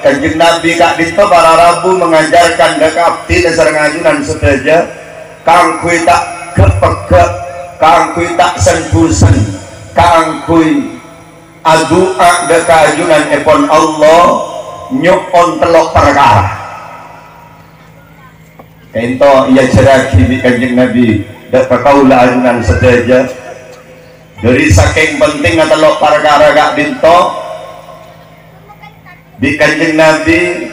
Kanjeng Nabi kak dito para Rabu mengajarkan dekapti dasar ngajunan sedaja kang kui tak kepegak, kang kui tak senbusen, kang kui adua dekajunan epon Allah nyukon telok perkara. Kento ia ceraki di Kanjeng Nabi dek kaula ajunan sedaja dari saking penting telok perkara kak dito di Kanjeng Nabi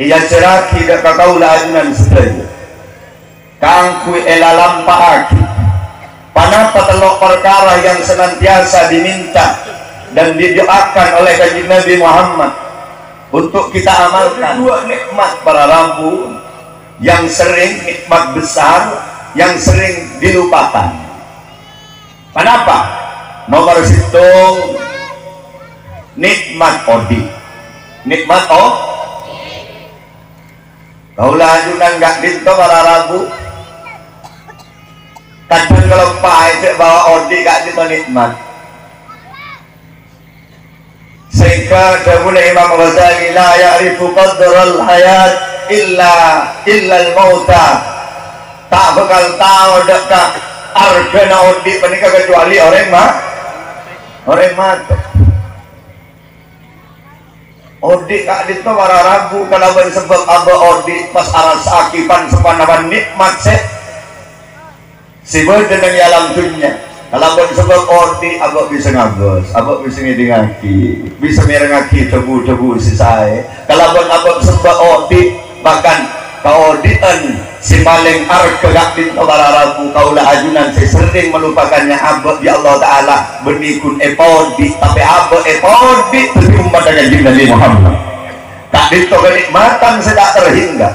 ia ceraki dek kaula ajunan sedaja kang kui elalam paaki panapa telok perkara yang senantiasa diminta dan didoakan oleh Kanjeng Nabi Muhammad untuk kita amalkan. Dua nikmat para Rabu yang sering, nikmat besar yang sering dilupakan. Kenapa? Nomor situ nikmat odi, nikmat kaulah ajunan gak dinto para Rabu kadang kalau pahit bawa odi gak dinto nikmat. Sehingga dahulu Imam Ghazali la ya'rifu qadral hayat illa al-mauta, tak bakal tahu dekat argana odi penikah kecuali orang mati. Odi kak dito para Rabu kalau sebab aba odi pas aras akipan sepanawan nikmat si bodoh yang alam dunia. Kalau sebab odi aba bisa ngagos, aba bisa ngidingaki, bisa merengaki tebu-tebu si saya. Kalau aba sebab odi bahkan kaodian si maling arke kak dito para Rabu kaulah ajunan si sering melupakannya aba di Allah Ta'ala benikun epodi tapi aba epodi terjumpa dengan Nabi Muhammad tak dito kenikmatan sedang terhingga.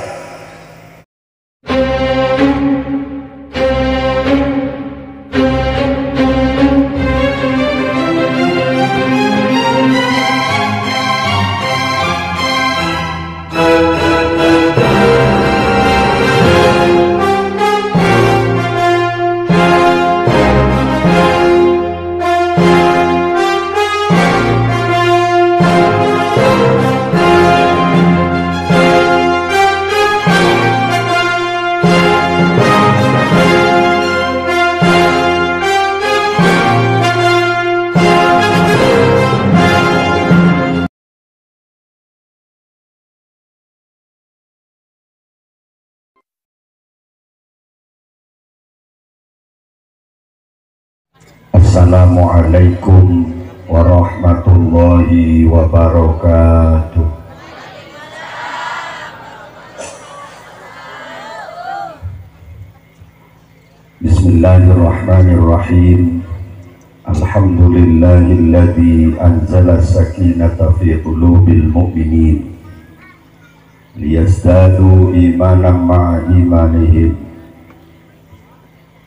Assalamualaikum warahmatullahi wabarakatuh. Bismillahirrahmanirrahim. Alhamdulillahilladzi anzala sakinata fi qulubil mu'minin liyazdadu imanan ma'a imanihim.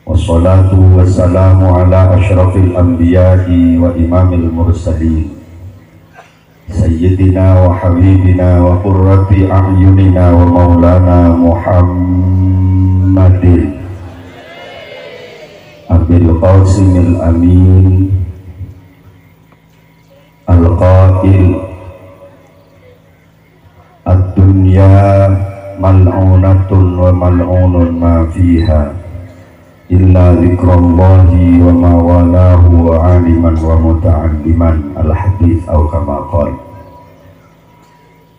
Wassalatu wassalamu ala asyrafil anbiya'i wa imamil mursalin sayyidina wa habibina wa qurrati a'yunina wa maulana Muhammadin Abil Qasimil Amin al-qail ad-dunya mal'unatun wa mal'unun ma fiha illa zikrallahi wa ma walahu wa aliman wa muta'alliman al-hadith aw kama qala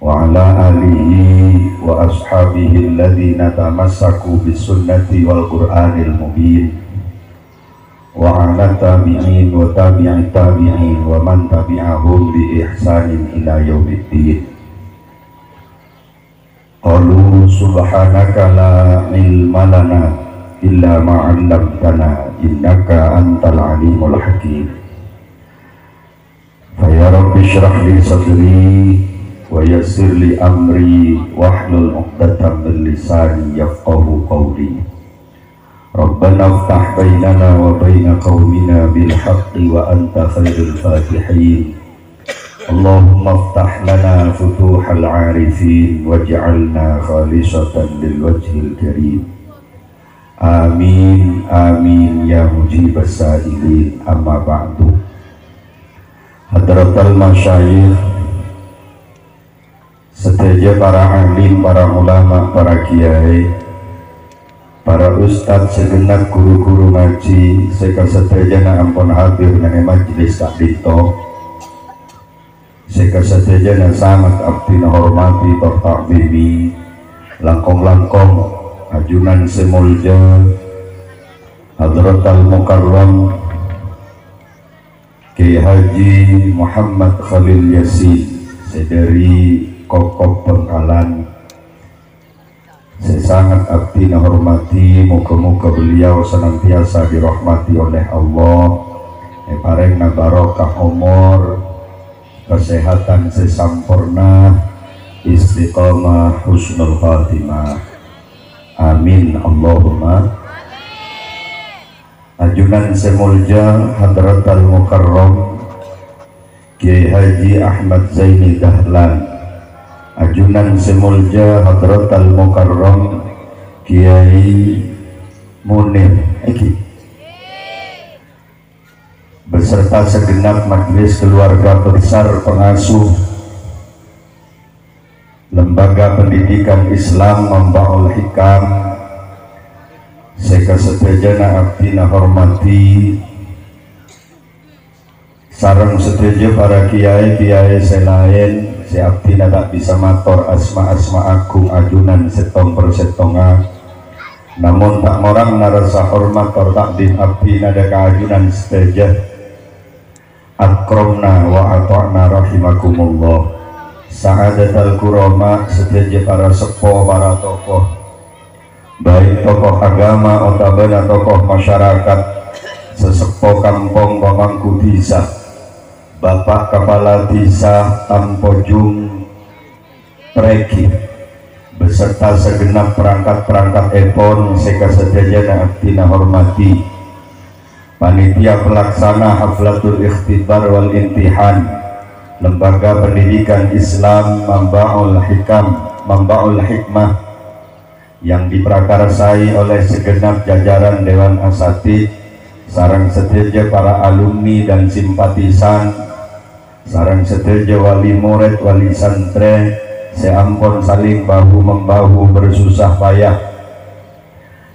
wa ala alihi wa ashabihi alladhina tamassaku bis sunnati wal qur'anil mubin wa ala tabi'in wa tabi'i tabi'in wa man tabi'ahum bi ihsanin ila yaumiddin. Qalu subhanaka la ilma lana illa ma'allamtana innaka antal alimul hakim. Fa ya rabbi shrah li sadri wa yassir li amri wahlul 'uqdatam min lisani yafqahu qawli. Rabbana iftah bainana wa baina qaumina bil haqqi wa anta khairul fatihin. Allahumma iftah lana futuhal 'arifin waj'alna khalisatan lil wajhil karim. Amin amin ya mujibas sa'ilin. Amma ba'du. Hadratal masyayikh sedaja para alim, para ulama, para kiai, para ustadz, segenap guru-guru ngaji, sekasadayana ampun hadir nang majelis takdito, sekasadayana sangat abdi hormati bertakbimi, langkong-langkong ajunan semulja Hadratal Mukarram Kiai Haji Muhammad Khalil Yasin sedari Kokok Bengkalan. Saya sangat abdi hormati, moga-moga beliau senantiasa dirahmati oleh Allah, parengna barokah umur, kesehatan sesampurna, istiqamah, husnul khatimah. Amin Allahumma. Ajunan semulja Hadratal Mukarram Kiai Haji Ahmad Zaini Dahlan, ajunan semulja Hadratal Mukarram Kiai Munir Eki, beserta segenap majelis keluarga besar pengasuh Lembaga Pendidikan Islam Mambaul Hikam, sekasadayana abdina hormati, sareng sedaja para kiai-kiai selain si abdina tak bisa mator asma-asma agung ajunan setong persetonga, namun tak morang narasa hormat or takdim abdina deka ajunan sedaja akromna wa ata'na rahimakumullah. Sa'adatal kurama sedaja para sepo, para tokoh, baik tokoh agama otabana tokoh masyarakat, sesepo kampung pemangku desa, bapak kepala desa Tampojung Preki, beserta segenap perangkat-perangkat epon sekasadayana abdina hormati, panitia pelaksana Haflatul Ikhtibar wal Imtihan Lembaga Pendidikan Islam Mambaul Hikmah yang diprakarsai oleh segenap jajaran Dewan Asatidz, sareng sedaja para alumni dan simpatisan, sareng sedaja wali murid, wali santre, seampun saling bahu-membahu bersusah payah,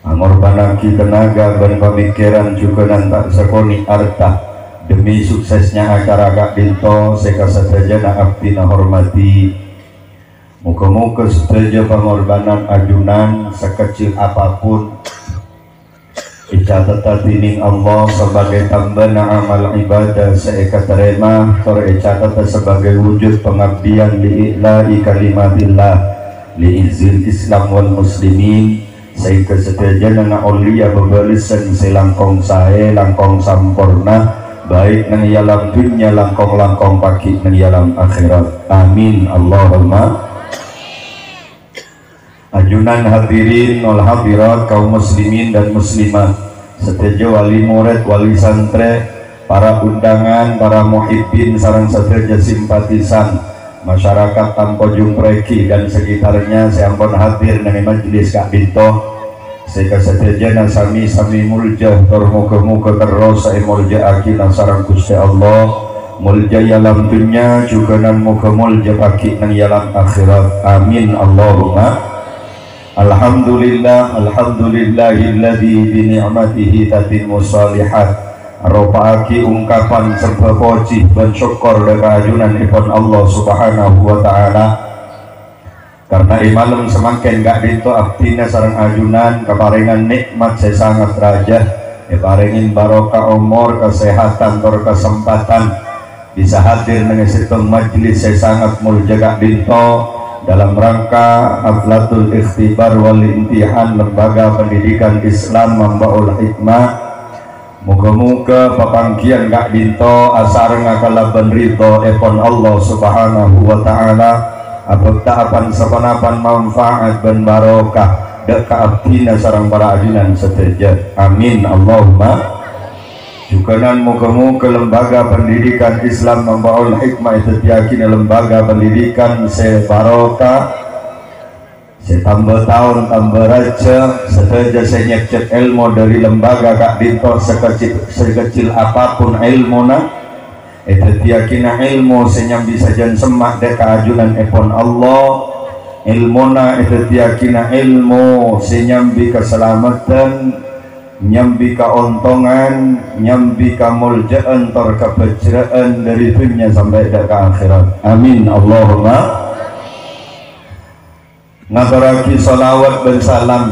angorbanaki tenaga dan pemikiran juga nantak sekoni arta demi suksesnya acara Kak Dinto, sekasadayana abdina hormati. Muka-muka sedaja pengorbanan ajunan sekecil apapun icatata tining Allah sebagai tambana amal ibadah seeka terema, tor icatata sebagai wujud pengabdian li'i'la'i kalimatillah li'izil Islam wal muslimin, sehingga sedayana na ulia bebalisan selangkong sae langkong sampurna, baik nang yalam dunya langkong-langkong pagi nang yalam akhirat. Amin Allahumma. Ajunan hadirin wal hadirat, kaum muslimin dan muslimat, sedaja wali murid, wali santre, para undangan, para muhibbin, sareng sedaja simpatisan masyarakat Tampojung Preki dan sekitarnya seampun hadir nang majelis Kak Dinto, sekasadayana sami mulja tur muga-muga terus sae mulja akina sareng Gusti Allah, mulja yalam dunya juga nan muga mulja pagi nang yalam akhirat. Amin Allahumma. Alhamdulillah, alhamdulillahilladzi bi ni'matihi tatimmu shalihat. Aropaki ungkapan serba puji dan syukur deka ajunan ipun Allah Subhanahu wa taala. Karena imalem semakin gak dinto abdina sareng ajunan keparingan nikmat sesangat raja, paringin barokah umur, kesehatan, tur kesempatan bisa hadir nang situng majelis sesangat mulja gak dinto dalam rangka Haflatul Ikhtibar wal Imtihan Lembaga Pendidikan Islam Mambaul Hikmah. Moga-moga papanggian Kak Dinto asar ngakalaban ridho epon Allah Subhanahu wa taala, abektapan sepenapan manfaat dan barokah deka abdina sareng para ajunan sedaja. Amin Allahumma. Jukanan moga-moga Lembaga Pendidikan Islam Mambaul Hikmah itu yakin lembaga pendidikan sebarokah, setambah tahun tambah raja, sedaja senyekcet ilmu dari lembaga Kak Dinto sekecil apapun ilmuna, tiyakina ilmu senyambi sajan semak deka ajunan epon Allah ilmuna tiyakina ilmu senyambi keselamatan nyambi keuntungan nyambi kemuljaan tor kebejraan dari dunia sampai deka akhirat. Amin Allahumma. Ngaturaki salawat dan salam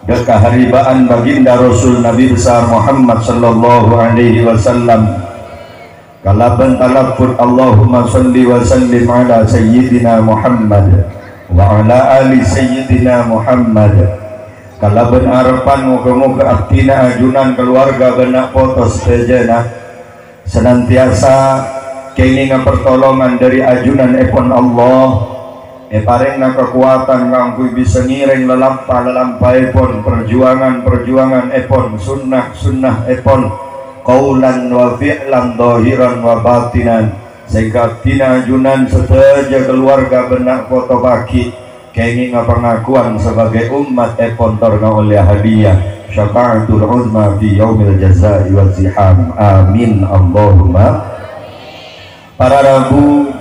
deka haribaan baginda Rasul Nabi besar Muhammad sallallahu alaihi wasallam kalaban talafut Allahumma salli wa sallim ala sayyidina Muhammad wa ala ali sayyidina Muhammad kalaban harapan muka-muka abdina ajunan keluarga benak potos sejana senantiasa kini pertolongan dari ajunan epon Allah paring na kekuatan kangku bisa ngiring lelampah epon perjuangan epon sunnah epon qaulan wa fi'lan dhahiran wa batinan sehingga tina ajunan seteja keluarga benak foto baki kenging pengakuan sebagai umat epon torna oleh hadiah syafa'atul uzma fi yaumil jazai wal ziham. Amin Allahumma. Para rabu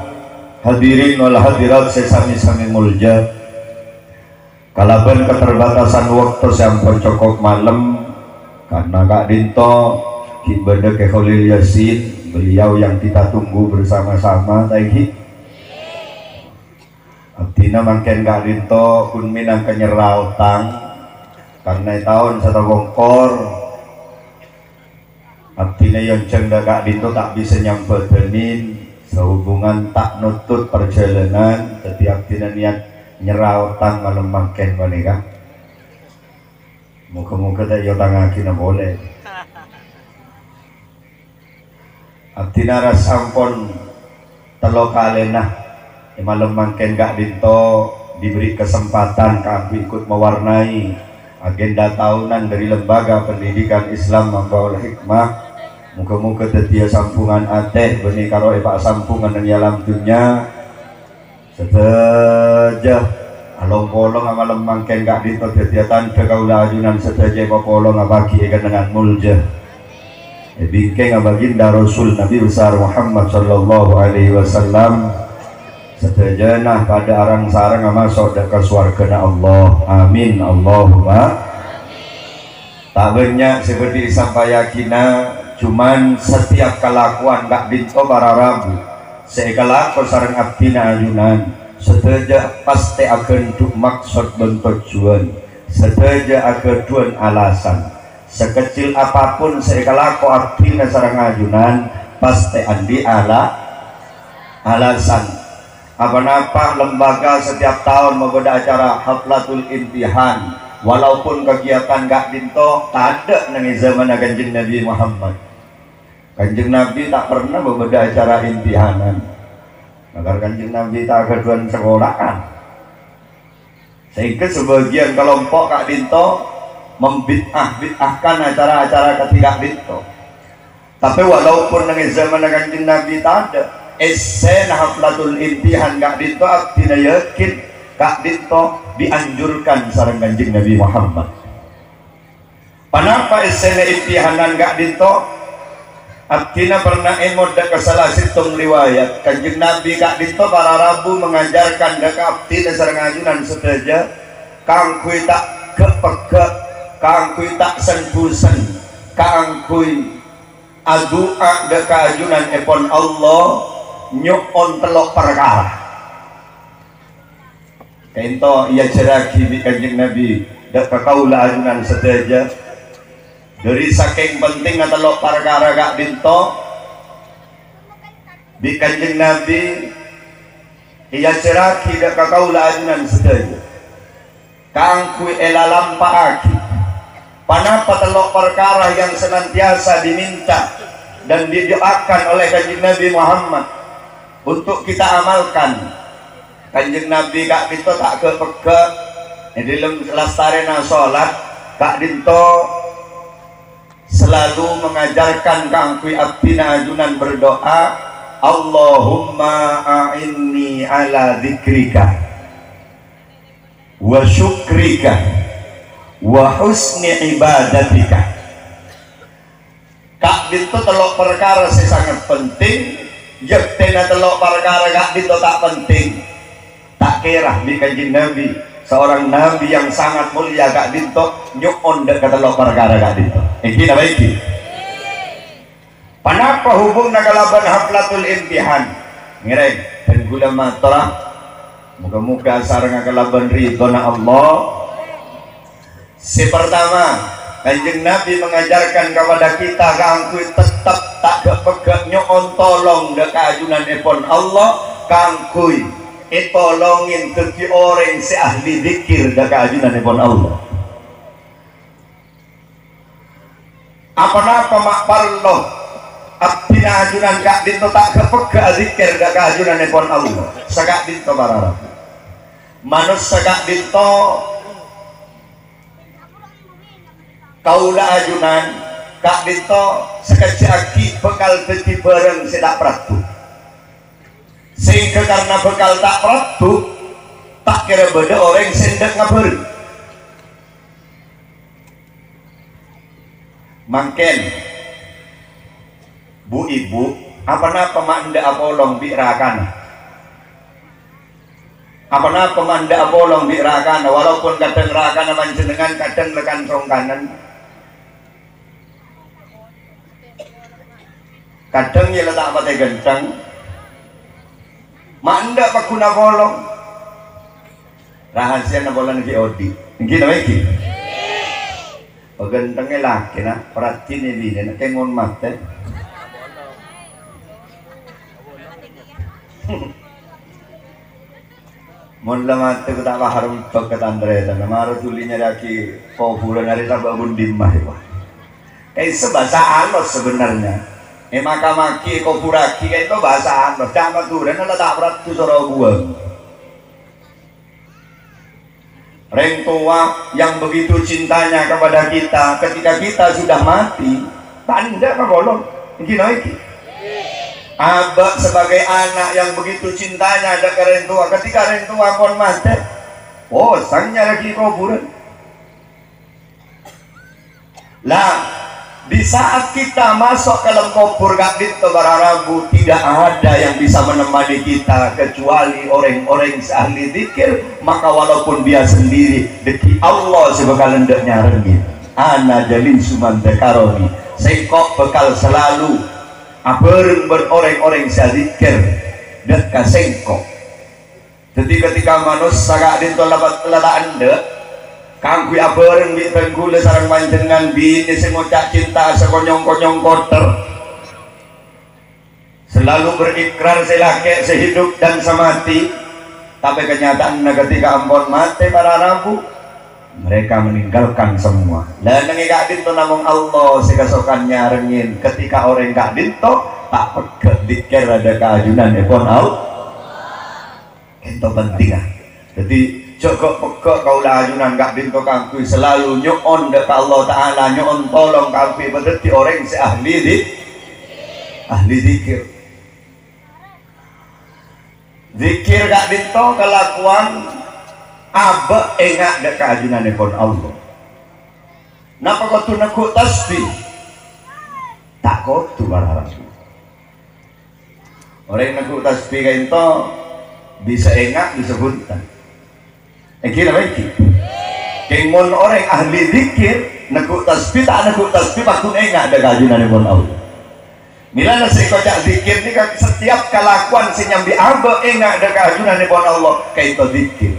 hadirin wal hadirat sesami-sami mulja kalaban keterbatasan waktu sampai cokok malam karena Kak Dinto ibadah ke Khalil Yasin beliau yang kita tunggu bersama-sama tadi artinya makin Kak Dinto kun minang kenyerau tang karena tahun satu bongkor artinya yang cengda Kak Dinto tak bisa nyampetenin sehubungan tak nutut perjalanan setiap tina niat nyerau tang malam makin wanita muka-muka tak yotang akhirnya boleh artinya rasampun telo kalena malam makin Kak Dinto diberi kesempatan kami ikut mewarnai agenda tahunan dari Lembaga Pendidikan Islam Membawa Hikmah. Muka-muka tetia sampungan ateh benih karo pak sampungan yang alam dunia seteja along polong amalam mangken Kak Dinto tetia tanda kaulah ajunan seteja polong abaki ikan dengan mulja bingkeng baginda Rasul Nabi besar Muhammad sallallahu alaihi wasallam seteja nah pada arang sarang masuk ke surga Allah. Amin Allahumma. Tak banyak seperti sampai yakina cuman setiap kelakuan Kak Dinto para rabu sekalaku sarang abdina ajunan seteja pasti akan duk maksud dan tujuan seteja akan tuan alasan sekecil apapun sekalaku abdina sarang ajunan pasti andi alasan apa-apa lembaga setiap tahun membuat acara haflatul imtihan walaupun kegiatan Kak Dinto tak ada nang zaman Kanjeng Nabi Muhammad. Kanjeng Nabi tak pernah membuat acara imtihanan. Agar Kanjeng Nabi tak keduan sekolahan. Sehingga sebagian kelompok Kak Dinto membid'ahkan acara-acara ketika Dinto. Tapi walaupun nang zaman Kanjeng Nabi tak ada, esen haflatul imtihan Kak Dinto abdina yakin Kak Dinto dianjurkan sareng Kanjeng Nabi Muhammad. Kenapa esene imtihanan Kak Dinto? Abdina pernah emot dek salah situng riwayat Kanjeng Nabi Kak Dinto para rabu mengajarkan dek abdina sareng ajunan seteja kang kui tak kepegak kang kui tak senbusen kang kui adua dek ajunan epon Allah nyuon telok perkara Kento ia ceraki di Kanjeng Nabi dak kaula ajunan seteja dari saking penting telok perkara Kak Dinto di Kanjeng Nabi ia ceraki dak kaula ajunan seteja kang kui elalampaaki panapa telok perkara yang senantiasa diminta dan didoakan oleh Kanjeng Nabi Muhammad untuk kita amalkan. Kanjeng Nabi Kak Dinto tak kepegak di dalam lestarian sholat Kak Dinto selalu mengajarkan kangkui abdina ajunan berdoa Allahumma a'inni ala dzikrika wa syukrika wa husni ibadatika. kak dinto telok perkara sangat penting, yektena telok perkara kak dinto tak penting. Tak kira di kanjeng Nabi, seorang Nabi yang sangat mulia kak dinto nyuon dek telok perkara kak dinto. Iki apa iki? Panapa hubung nagalaban haflatul imtihan? Ngereng dan gula matra. Moga-moga sareng kalaban ridhona Allah. Si pertama, kanjeng Nabi mengajarkan kepada kita kangkui tetap tak kepegak nyoon tolong dek ajunan epon Allah, kangkui tolongin teki orang si ahli zikir dek ajunan epon Allah. Apa-apa mak parlo abdina ajunan kak dinto tak kepegak zikir dek ajunan epon Allah. Sagak dinto bararap manus sagak dinto kaula ajunan kak dinto sekejaki bekal teki bareng sedak pratu sehingga karena bekal tak pratu tak kira beda orang sendak ngaberi mangken bu ibu apa-apa mak ndak apolong birakana apa-apa manda bolong di rakana walaupun kadang rakana manjenengan kadang lekan rong kanan kadang ya letak mati gentang manda pakuna bolong rahasia na bolan ki odi iki na iki gentangnya laki na perhatiin ini na kengon mate mon lamate ko tak harum pagkat andre dan maro tulinya lagi populer dari tabak bundim mahwa itu bahasa alos sebenarnya makamaki kopuraki itu bahasa alos cama turen ala tak berat tu soro buang reng tua yang begitu cintanya kepada kita ketika kita sudah mati tanda apa bolong iki naiki abah sebagai anak yang begitu cintanya ada ke rentua ketika rentua pun mati oh sangnya lagi kuburan lah di saat kita masuk ke dalam kubur gak dinto bararabu tidak ada yang bisa menemani kita kecuali orang-orang ahli zikir maka walaupun dia sendiri deki Allah sebekal hendaknya renggit ana jalin suman dekaroni sekok bekal selalu abareng beroreng-oreng zikir dan kasengko. Jadi ketika manusia sagak dinto labat lala anda, kangkui abareng bi tenggule sarang panjenengan bini sengocak cinta sekonyong-konyong kotor. Selalu berikrar selake sehidup dan semati, tapi kenyataan ketika ampun mati para rabu mereka meninggalkan semua. Dan nengik dinto namung Allah sekasokannya rengin ketika orang gak dinto tak pegak dikir ada keajunan epon Allah itu penting ah. Jadi joko pegak kaulah ajunan gak dinto kangkui selalu nyoon deka Allah Ta'ala nyoon tolong kangkui berarti orang si ahli zikir zikir gak dinto kelakuan abah enggak dek keajunan epon Allah napa kau tu nakut tasbih tak kau tu barang orang nakut tasbih kain to bisa enggak bisa buntan kira baik kemon orang ahli zikir nakut tasbih tak nakut tasbih pakun enggak dek keajunan epon Allah nilai nasi kocak zikir ni setiap kelakuan senyambi abah enggak dek keajunan epon Allah kain to zikir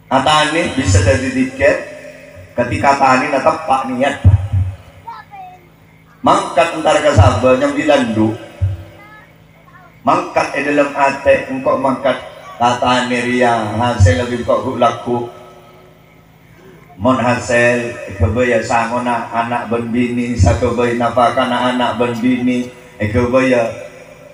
atani bisa jadi zikir ketika tani tetap pak niat mangkat antara kasabah yang dilandu mangkat dalam ate engkau mangkat tatani ria hasil lebih kok laku mon hasil kebaya sangona anak berbini sakebay napakana anak berbini kebaya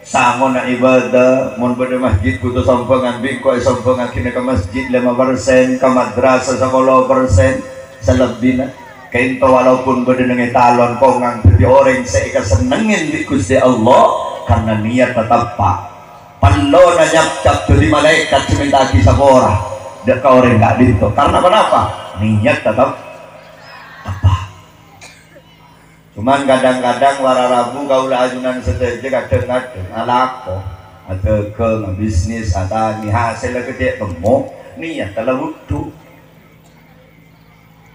sangon na ibadah mon pada masjid kutu sampangan bingko sampangan kini ke masjid 5% ke madrasah 10% selebih na kainto walaupun pada nengi talon kongang jadi orang saya kesenengin di Gusti Allah karena niat tetap pak palo na nyap-cap jadi malaikat seminta kisah orang deka orang gak dito karena kenapa niat tetap apa Cuman kadang-kadang wara Rabu kaula ajunan seteje kadang-kadang alako atau ke bisnis atau ni hasil gede temu niat telah wudu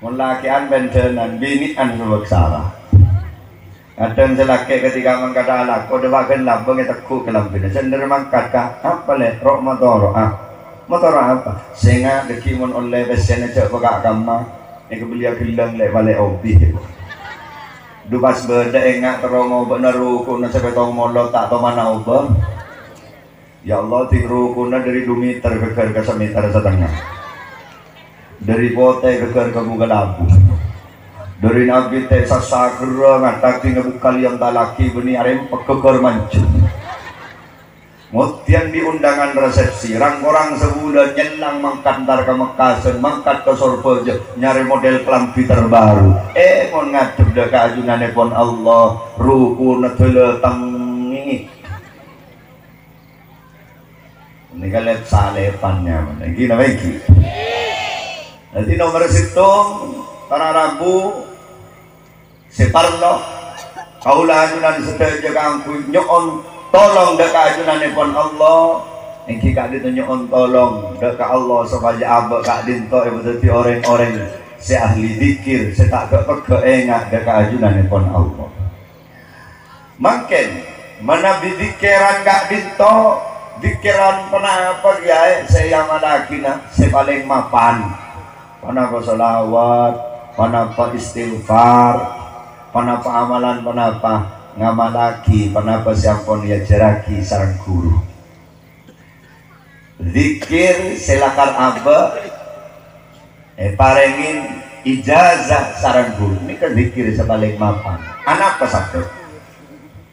mulakian bentenan binian sebeksara kadang selaki ketika mengkata alako dewakan lambang yang tekuk ke lambang sender mangkat ka apa le rok motor apa sehingga dekimun oleh besen aja pegak kama yang kebelia gelang le balik obi dupas benda enggak terongo bener rukun sampai tong molot tak tahu mana ubah ya Allah ting rukunnya dari 2 meter ke 1,5 meter dari pote ke buka labu dari nabi teh sasakra ngatak tinggal buka liam talaki beni arem pekekar mancung mutian di undangan resepsi orang sebulan nyelang mangkantar ke Mekasen mangkat ke Sorpeja nyari model kelampi terbaru mon ngadep dah ke ajunane pon Allah rukun teletang ini kan lihat salepannya gini lagi nanti nomor situng para Rabu separno kaulah ajunan seteja kangku nyon tolong dekat ajunan pon Allah engki kak ditunjuk tolong dekat Allah supaya abak kak dinto berarti orang-orang si ahli zikir si tak keengat dekat ajunan pon Allah makin mana bidikiran kak dinto dikiran penapa ya saya malakina si paling mapan panapa salawat panapa istighfar panapa amalan panapa ngamalaki panapa siapon ya jeraki sarang guru zikir silakan aba parengin ijazah sarang guru ini kan zikir sepaling mapan anak pesakit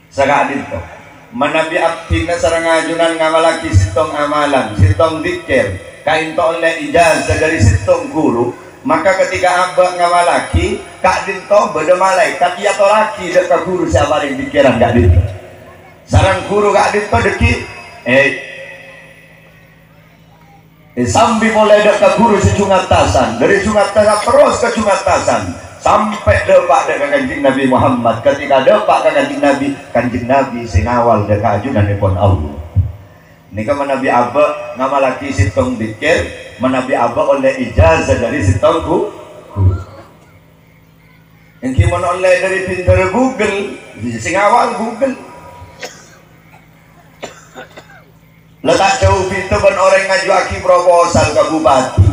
sagak dinto manabi abdina sarang ajunan ngamalaki sitong amalan sitong zikir kainto oleh ijazah dari sitong guru maka ketika abang ngamalaki kak dinto beda malaikat iya to laki dekat guru siapa yang pikiran kak dinto sarang guru kak dinto deki sambil mulai dekat guru secungatasan dari cungatasan terus ke cungatasan sampai depak dekat kanjeng Nabi Muhammad ketika depak ke kanjeng Nabi singawal dekat ajunan pon Allah ini kan Nabi Abba ngamalaki sitong dikir Nabi Abba oleh ijazah dari sitong guru yang gimana oleh dari pinter Google singawal Google letak jauh pintu ben orang ngajuaki proposal ke bupati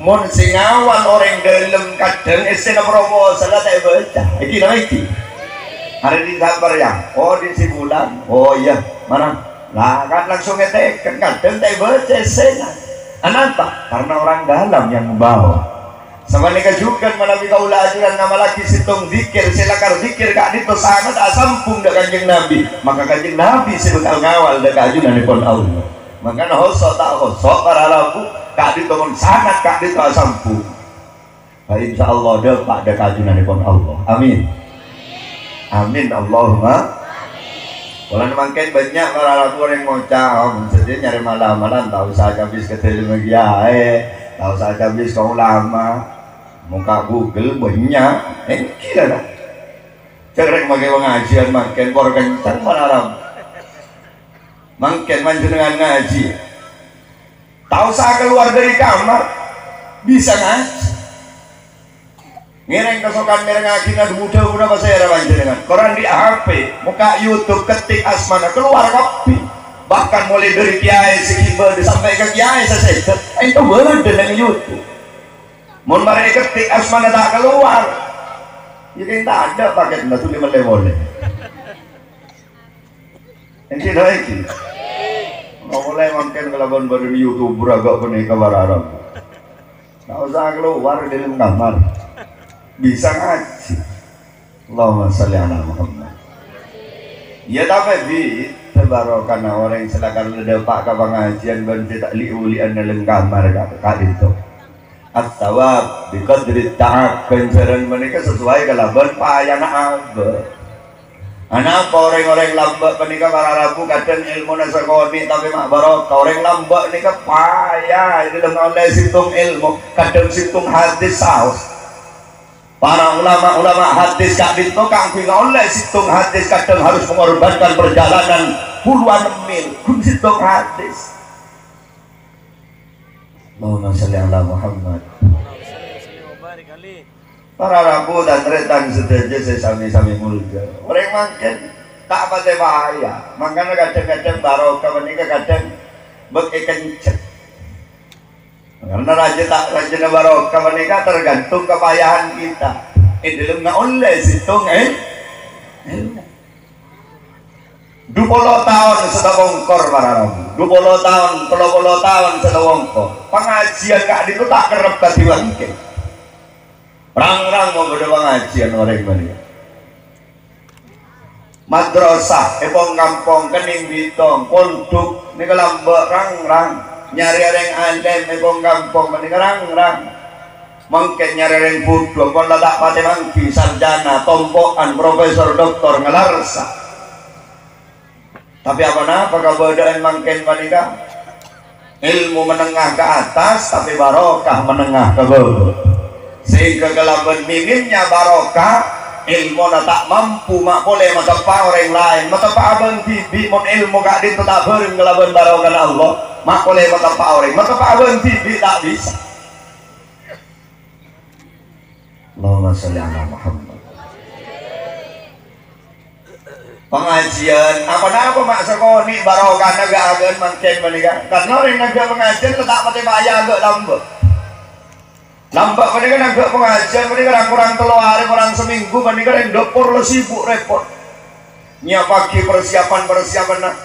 mun singawal orang dalam kadang istilah proposal tak baca iki lagi hari di gambar ya oh di Sibulan oh iya mana lah kan langsung ngetekan kadang tak baca istilah kenapa? Karena orang dalam yang membawa sama nikah juga melalui kaulah ajuran nama laki situng zikir silakan zikir kak itu sangat asampung dengan kanjeng Nabi maka kanjeng Nabi sebekal ngawal dengan ajuran pun Allah makanya hosok tak hosok para Rabu kak itu pun sangat kak itu asampung insya Allah dapat dengan ajuran pun Allah amin amin Allahumma kalau makin banyak para Rabu yang ngocah maksudnya nyari malam-malam tahu saja habis ke telemedia tahu saja habis kau lama muka Google banyak kira dah cekrek pakai pengajian makin kor kencang para Rabu makin manjur dengan ngaji tahu saya keluar dari kamar bisa ngaji ngereng kesokan mereng ngaji nadu muda pas saya rawanjir dengan koran di HP muka YouTube ketik asmana keluar kopi bahkan mulai dari kiai sekibar sampai ke kiai sesekat itu bener dengan YouTube mun mereka ketik asmana tak keluar jadi tak ada paket batu 5 boleh ini lagi nggak boleh makan kelaban baru di YouTube agak penik kabar Arab nggak usah keluar dari kamar bisa ngaji Allahumma sholli ala Muhammad ya tapi di tebarokan orang yang silakan ledepak ke pengajian dan tidak liulian dalam kamar kak itu at-tawab biqadri ta'ab ganjaran mereka sesuai kelaban payana abad anak orang-orang lambat menikah para Rabu kadang ilmu nasakoni tapi mak barokah orang lambat nikah payah dalam oleh situng ilmu kadang situng hadis saus para ulama-ulama hadis kak dinto kang oleh situng hadis kadang harus mengorbankan perjalanan puluhan mil kun situng hadis. Allahumma sholli ala Muhammad. Para rabu dan retan sedaja sesami-sami mulga mereka makin tak pakai bahaya, makanya kadang-kadang barokah menikah kadang kencet karena raja barokah menikah tergantung kepayahan kita. Dalam nggak oleh situng 20 tahun sudah bongkor para rabu, 20 tahun 30 tahun sudah bongkor pengajian kak itu tak kerap kasih bangkit rang-rang mau pada pengajian orang mana madrasah epong kampung kening bitong pondok ini kelambak rang-rang nyari orang alim epong kampung ini rang-rang mungkin nyari orang bodoh pun tak pati mangki sarjana tompokan profesor doktor ngelarsa tapi apa kebodaan mungkin manika ilmu menengah ke atas tapi barokah menengah ke bawah sehingga kelaban minimnya barokah ilmu tak mampu mak boleh matepa orang lain matepa abang tibi mon ilmu gak din tak bering kelaban barokah Allah mak boleh matepa orang matepa abang tibi tak bisa. Allahumma sholli ala Muhammad. Pengajian apa mak sekoni barokah naga agen mangken menika karena orang naga pengajian tak pati bayar agak lambat mereka agak pengajian mereka kurang 3 hari kurang seminggu mereka yang dapur lo sibuk repot nyiap pagi persiapan nah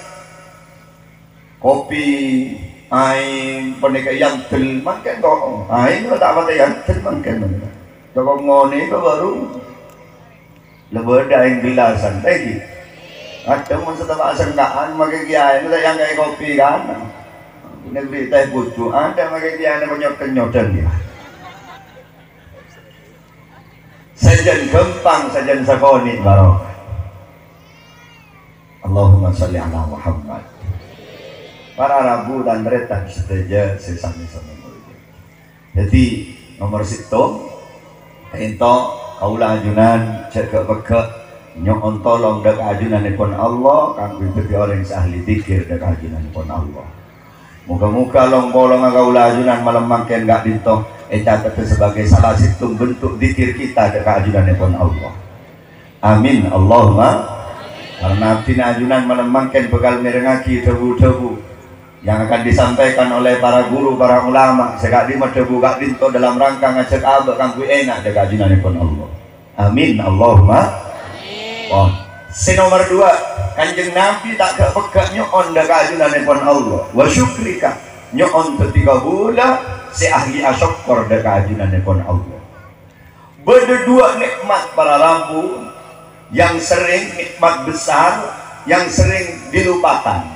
kopi air pendekar yang tel makan kok air itu tak apa yang tel makan mereka kalau ngoni itu baru lebih ada yang gelasan lagi ada masa tak sengkaan makan kiai itu yang kayak kopi kan negeri teh butuh ada makan kiai yang kenyot-kenyotan dia sajan gempang sajan sakoni barokah. Allahumma sholli ala Muhammad. Para rabu dan retan sedaja sesami-sami mulia. Jadi nomor 1 ento kaula ajunan cek beke nyok tolong dak ajunanipun Allah kang dadi orang ahli zikir dak ajunanipun Allah. Muga-muga long bolong kaula ajunan malam mangken gak dinto catat sebagai salah satu bentuk zikir kita dekat ajunan Allah. Amin Allahumma. Karena tina ajunan melemangkan bekal merengaki debu-debu yang akan disampaikan oleh para guru, para ulama segak lima debu gak dinto dalam rangka ngajak abak kangku enak dekat ajunan Allah. Amin Allahumma. Oh. Nomor 2 Kanjeng Nabi tak kepegak nyokon dekat ajunan Allah. Wa syukrika nyokon ketika bulan si ahli asyukur dekat ajunan Allah. Berdua nikmat para rambu yang sering nikmat besar yang sering dilupakan.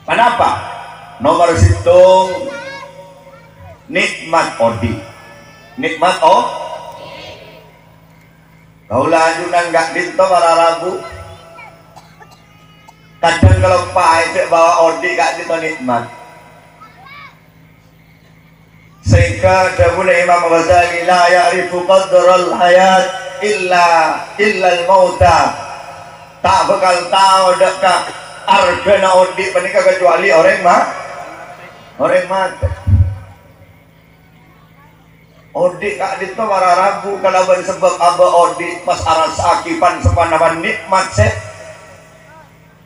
Kenapa? Nomor 1 nikmat odi. Nikmat kaulah ajunan gak dinto para rambu. Kadang kalau pahit bawa odi gak dinto nikmat. Sehingga dahulu Imam Ghazali la ya'rifu qadral hayat illa al-mauta. Tak bakal tahu dekat argana odi menikah kecuali orang mati. Odi kak dito para rabu kalaban sebab aba odi pas aras akipan sepanaman nikmat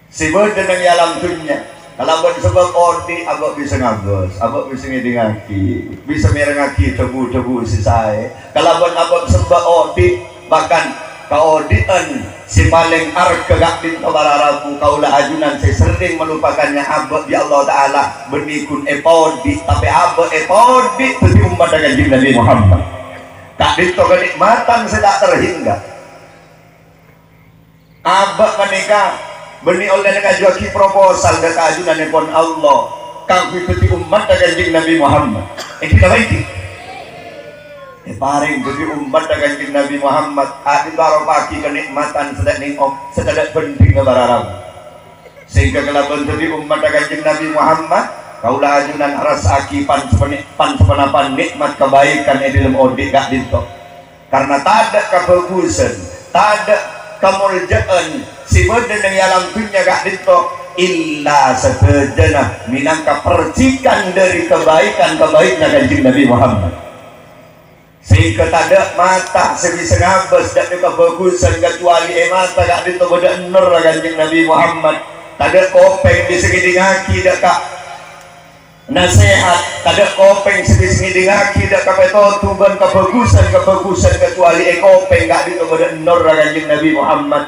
si bodan yang alam dunia. Kalau sebab odi abak bisa ngagos, abak bisa ngidingaki, bisa merengaki debu-debu si saya. Kalau abak sebab odi bahkan kaodian si paling arga gak dinto bararabu kaulah ajunan saya sering melupakannya abak di Allah Ta'ala benikun epodi tapi abak epodi itu umat dengan Nabi Muhammad. Kak dinto kenikmatan saya tak terhingga. Abak menikah beni oleh ngajuaki proposal dekat ajunan pun Allah kang ikuti umat dengan Nabi Muhammad. Kita baiki. Paring bagi umat dengan Nabi Muhammad. Adi baru pagi kenikmatan sedang ningok sedang penting kebararang. Sehingga kalau jadi umat dengan Nabi Muhammad, kaulah ajunan ras akipan sepenapan nikmat kebaikan di dalam odik gak dinto. karena tak ada kebagusan, tak ada kemuliaan si badan yang alam dunia gak dito illa setejenah minangka percikan dari kebaikan-kebaikan Kanjeng Nabi Muhammad. Sehingga tak ada mata sebisa ngabas dan kebagusan kecuali mata gak dito beda nur Kanjeng Nabi Muhammad. Tak ada kopeng di segini ngaki dak nasihat, tak ada kopeng segini ngaki dak kapetotuban kebagusan kecuali kopeng gak dito beda nur Kanjeng Nabi Muhammad.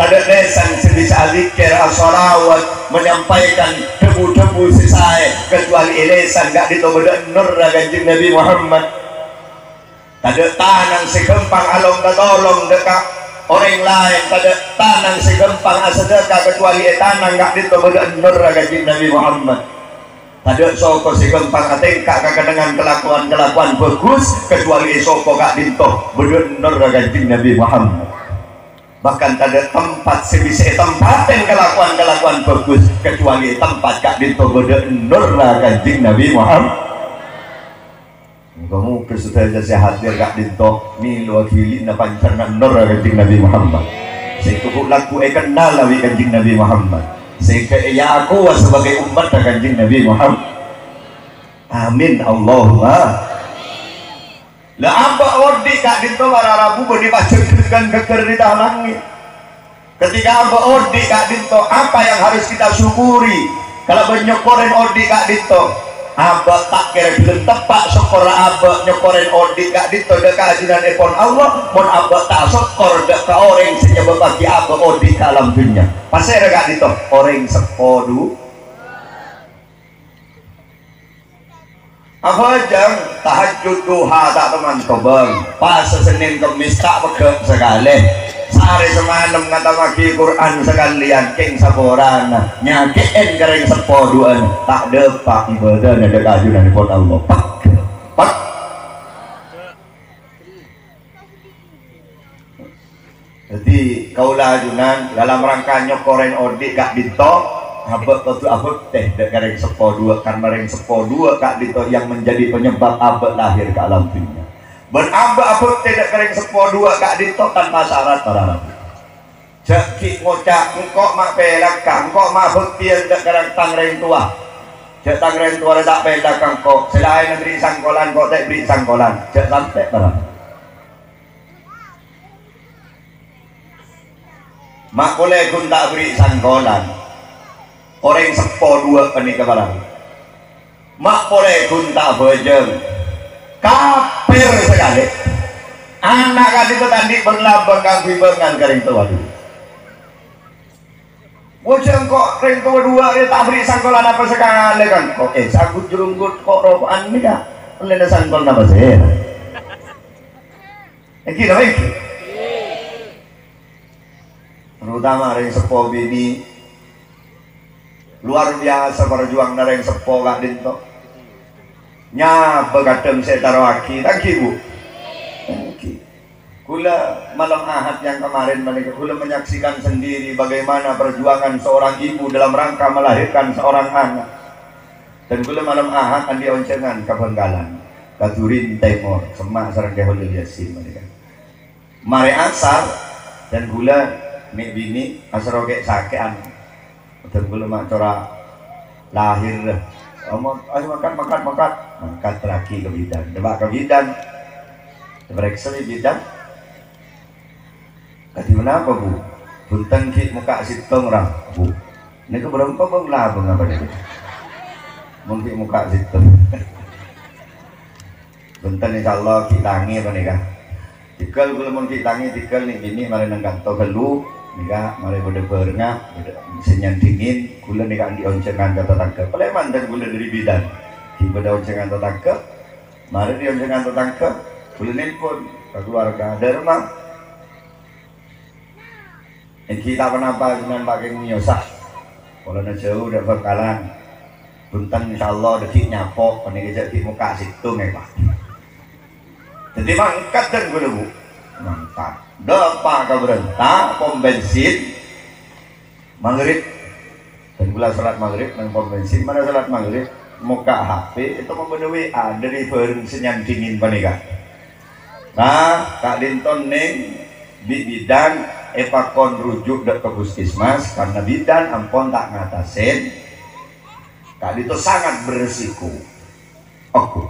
Tak ada lesan sebisa zikir as-salawat menyampaikan debu-debu sisai kecuali lesan gak dito beda nur Kanjeng Nabi Muhammad. Tak ada tanang segempang along datolong dekat orang lain, tak ada tanang segempang asedekah kecuali tanang gak dito beda nur Kanjeng Nabi Muhammad. Tak ada soko segempang atengkak dengan kelakuan bagus kecuali soko gak dito beda nur Kanjeng Nabi Muhammad. Bahkan tak ada tempat sebisa tempatin kelakuan bagus kecuali tempat gak dito beda nur Kanjeng Nabi Muhammad. Kamu kesudah saya hadir gak dito milu wakili na pancarna nur Kanjeng Nabi Muhammad. Sehingga laku kenal lawi Kanjeng Nabi Muhammad. Sehingga ya aku sebagai umat Kanjeng Nabi Muhammad. Amin Allahumma. Lah apa ordi kak dito wararabu bodi pacekkan keker di langit. Ketika apa ordi kak dito, apa yang harus kita syukuri? Kalau benyokoren ordi kak dito, abah tak kira belum tepat syukur abah nyokoren ordi kak dito dekat ajunan epon Allah, mon abah tak syukur dekat orang senyebab bagi abah ordi ke alam dunia. Pasir kak dito orang sepodu. Apa jam tahajud duha tak teman kobeng pas Senin Kemis tak pegek sekali sehari semalam ngata maki Quran sekalian king saboran nyakiin kering sepoduan tak depak ibadah ada kajunan di pot Allah pak. Jadi kaulah ajunan dalam rangka nyokoren ordi gak dito abad atau abad teh kareng sepo dua karena reng sepo dua kak dito yang menjadi penyebab abad lahir ke alam dunia. Ben abad teh kareng sepo dua kak dito tanpa syarat para nabi. Jeki ngocak engkau mak pelak engkau mak bektian dek kareng tangreng tua. Jek tangreng tua tak pelak engkau selain negeri sangkolan kau tak beri sangkolan. Jek sampai para. Mak boleh kun tak beri sangkolan. Orang sepo dua penikah barang mak boleh gunta bejeng kafir sekali anak kali itu tadi berlabang kaki bengan kering tua dulu bojeng kok kering tua dua dia tak beri sangkolan apa sekali kan kok sagut jerunggut kok rokokan ini kak oleh sangkol apa sih ini apa ini terutama orang sepo bini luar biasa berjuang nareng sepo gak dinto nya begadem saya taruh aki tangki bu tangki kula malam ahad yang kemarin mereka kula menyaksikan sendiri bagaimana perjuangan seorang ibu dalam rangka melahirkan seorang anak dan kula malam ahad andi oncengan ke Benggalan Katurin Timur semak sarang kehulil yasin mereka mari asar dan kula mek bini asar oke sakean dan gue mak cora lahir omong ayo makan lagi ke bidan debak ke bidan bereksa di bidan kati mana apa bu punten ki muka sitong orang bu ini ke berapa bang lah bang apa ini mungkin muka sitong punten insyaallah kita tangi apa nih kah tikal gue mau kita tangi tikal nih ini mari nenggang to gelu nika mari pada berengah senyan dingin gula nika di oncengan kata tangkep peleman dan gula dari bidan di pada oncengan kata tangkep mari di oncengan kata tangkep gula nelpon ke keluarga dari rumah kita kenapa dengan pakai nyosak kalau nak jauh udah berkalan punten insyaallah dekik nyapok panik jadi muka situ nih pak jadi mangkat dan gula bu mantap depan ke berentah pom bensin maghrib dan gula salat maghrib dan pom bensin mana salat maghrib muka HP itu membenuhi WA dari senyan dingin panika Nah Kak Dinton ning di bidan epakon rujuk ke puskesmas karena bidan ampun tak ngatasin Kak Dinton sangat beresiko. Aku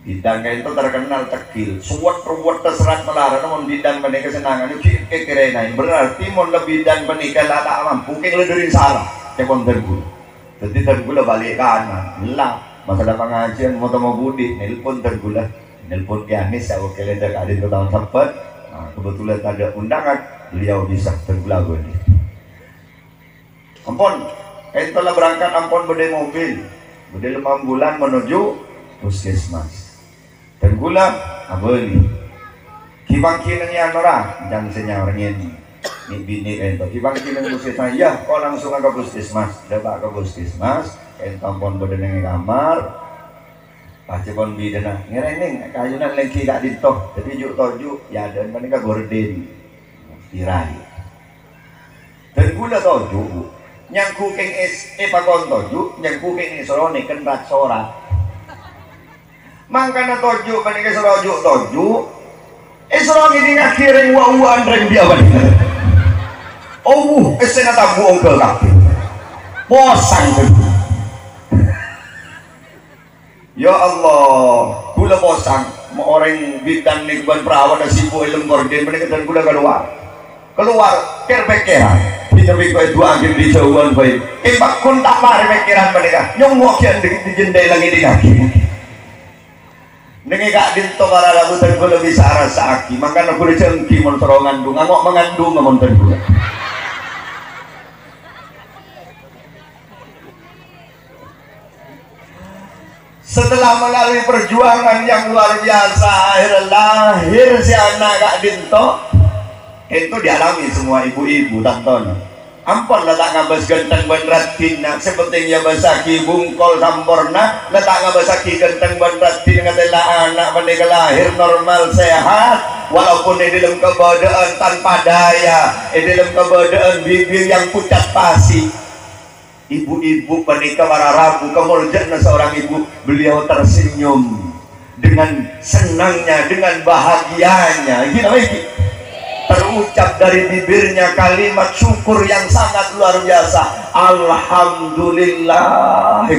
bidan kayak itu terkenal tekil suwet-ruwet terserat melarang namun bidan menikah kesenangan itu kira-kira berarti mau lebih bidan menikah lah tak mampu kayak lederin salah cepon tergul jadi tergul balik kanan lah masalah pengajian mau budi nelpon tergul nelpon pianis aku kelihatan Kak Dinton tahun sempat kebetulan ada undangan beliau bisa tergul ini ampun kayak telah berangkat ampun berdai mobil berdai 5 bulan menuju puskesmas tergula abeli kibang kineng yang orang jangan senyawangin ni bini ento kibang kineng puskesmas ya kau langsung ke puskesmas dapat ke puskesmas tampon berdenang kamar pacipon bidana ngereng kayunan lagi Kak Dinton jadi juk toju ya dan mereka gorden tirai tergula toju yang kuking pakon toju yang kuking sorone kenrat sorat mangkana toju panika sorojuk toju isro ngini ngakiring wa-waan reng dia panika oh esena tabu ongkel kabeh posang tebu ya Allah gula posang mau orang bidan nih ban perawan dan sibu ilmu gorden panika dan gula keluar kerbekeran kita bikoi dua angin di jauhan baik imbak kun tak mari bekeran panika nyongok yang di jendela ngini kaki Nengi Kak Dinton para lagu tergula bisa rasa aki makanya aku cengki mon ngandung ngomong mengandung mon tergula setelah melalui perjuangan yang luar biasa akhirnya lahir si anak Kak Dinton itu dialami semua ibu-ibu tonton ampun letak ngabas genteng benratina sepertinya basaki bungkol sampurna letak ngabasaki genteng benratina ngatalah anak menikah lahir normal sehat walaupun di dalam kebodaan tanpa daya di dalam kebodaan bibir yang pucat pasi ibu-ibu menikah para rabu kemuliaan seorang ibu beliau tersenyum dengan senangnya dengan bahagianya gini lagi terucap dari bibirnya kalimat syukur yang sangat luar biasa alhamdulillah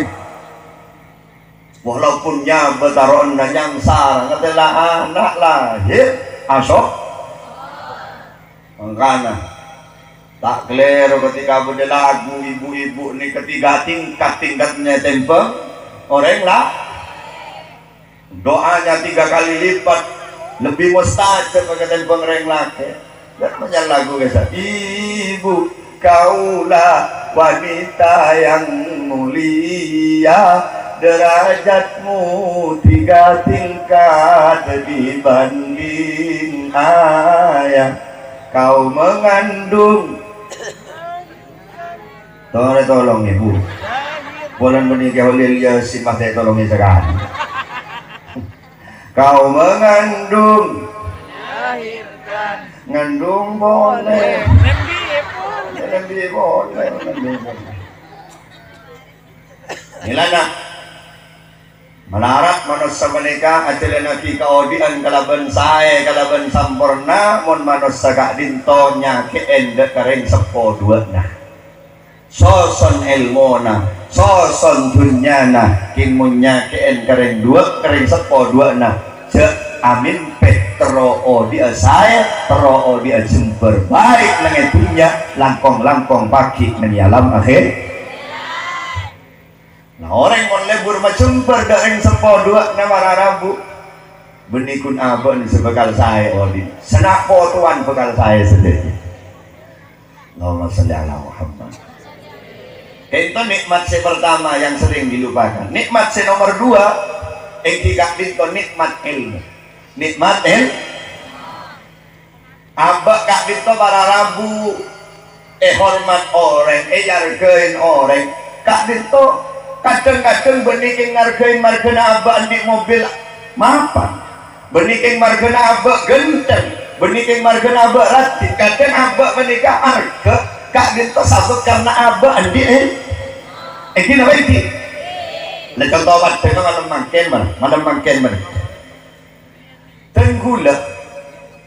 walaupun nyabet taruhan yang sarang katalah anak lahir asok makanya tak keliru ketika bude lagu ibu-ibu ini ketiga tingkatnya tempeng orang lah doanya 3 kali lipat lebih mustajab pakai pengereng laki dan banyak lagu guys ibu kaulah wanita yang mulia derajatmu 3 tingkat dibanding ayah kau mengandung tolong ibu bulan menikah oleh dia simpah saya tolongin sekali kau mengandung ngandung boleh nilana melarat manusia menikah ajalan lagi kaodian kalaban saya kalaban sampurna mon manusia Kak Dinton nyake endek kering sepo dua nah soson ilmona soson dunyana kimunya keen kering 2 kering sepo 2 nah cek amin petro dia saya tero dia jember baik nengetunya langkong pagi menyalam akhir nah orang mau lebur macember kering sepo 2 nama rabu benikun abon sebekal saya odi senak potuan bekal saya sendiri Allahumma sholli ala Muhammad. Itu nikmat saya pertama yang sering dilupakan. Nikmat saya nomor 2 yang Kak Dinton nikmat ilmu. Nikmat abak Kak Dinton para rabu hormat orang yargeun orang Kak Dinton kadang-kadang beniking ngargeun margana abak di mobil mapan beniking margana abak genteng beniking margana abak rati kadang abak menikah arga Kak Dinton sabuk karena abak andi ini apa ini? Nah contoh wadana malam mangken mana? tenggula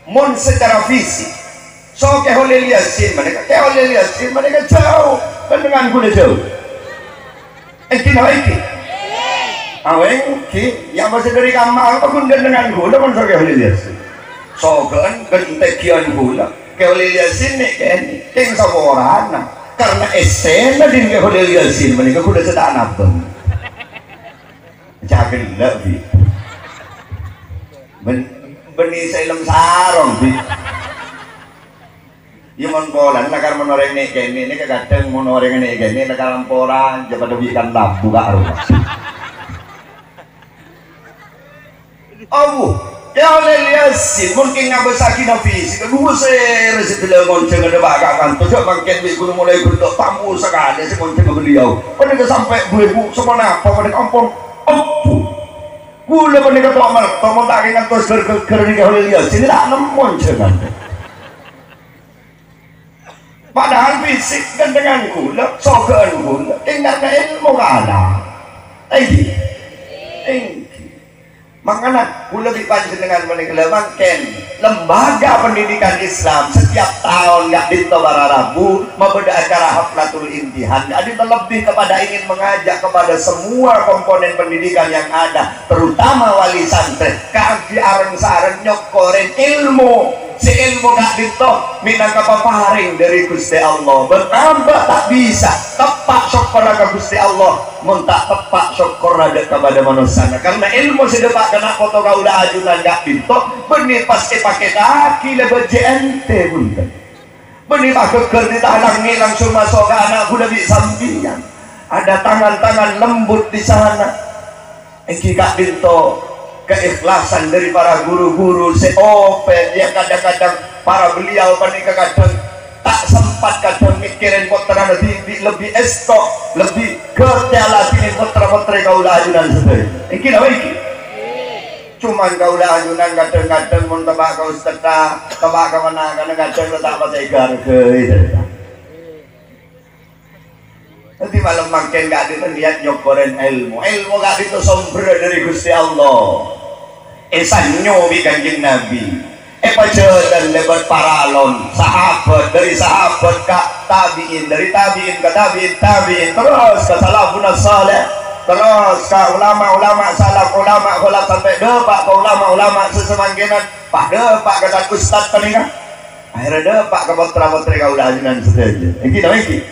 mon secara fisik so keholel yasin mereka jauh kan dengan gula jauh iki aweng ki yang masih dari kamar apa gunda dengan gula mon so keholel yasin so kan kentekian gula keholel yasin nek king saborana karena esena din keholel yasin mereka kuda sedang apa jaga lebih benih sa sarong bi yung bolan nakar monoreng ni kene ni kagateng monoreng ni kene nakaramporan jabat bikan labu ka aro awu ya leliasin mungkin ngabesaki na fisik dulu saya resep bilang ngonceng ada bakakan tuh bangkit bi gunung mulai bentuk tamu sekali si ngonceng beliau pada sampai bu semua apa pada kampung gula menikah tomal tomal tak ingat terus kerja oleh dia sini tak nemu jangan padahal fisik kan dengan gula sogan gula tinggalnya ilmu ada makanya gula dipanjang dengan menikah bangken lembaga pendidikan Islam setiap tahun nggak ditawar Rabu membeda acara haflatul imtihan jadi lebih kepada ingin mengajak kepada semua komponen pendidikan yang ada terutama wali santri kaki areng-sareng nyokorin ilmu si ilmu gak dito minang kepaparing dari Gusti Allah bertambah tak bisa tepak syukur ke Gusti Allah muntak tepak syukur ada kepada manusia karena ilmu sedepak kena foto kaulah ajunan gak dito benih pasti pakai kaki lebih JNT bunten benih pakai kerdi talang langsung masuk ke anak udah bisa sampingan ada tangan-tangan lembut di sana gak dito keikhlasan dari para guru-guru COP yang kadang-kadang para beliau panik kadang tak sempat kadang mikirin putra lebih estok lebih kerjalatinin putra-putra kaulah ajunan sendiri ini apa ini cuman kaulah ajunan kadang-kadang mau tebak kau setengah tebak ke mana kadang-kadang tak pakai garga itu nanti malam makin gak dilihat nyokorin ilmu gak itu sumber dari Gusti Allah esanyo bi kanjeng Nabi pajalan lebat paralon sahabat dari sahabat ke tabiin dari tabiin ke tabiin terus ke salafun saleh terus ke ulama-ulama salaf ulama kholaf sampai depak ke ulama-ulama sesemangkinan pak depak ke ustaz peningan akhirnya depak ke putra-putri kaulah ajunan saja ini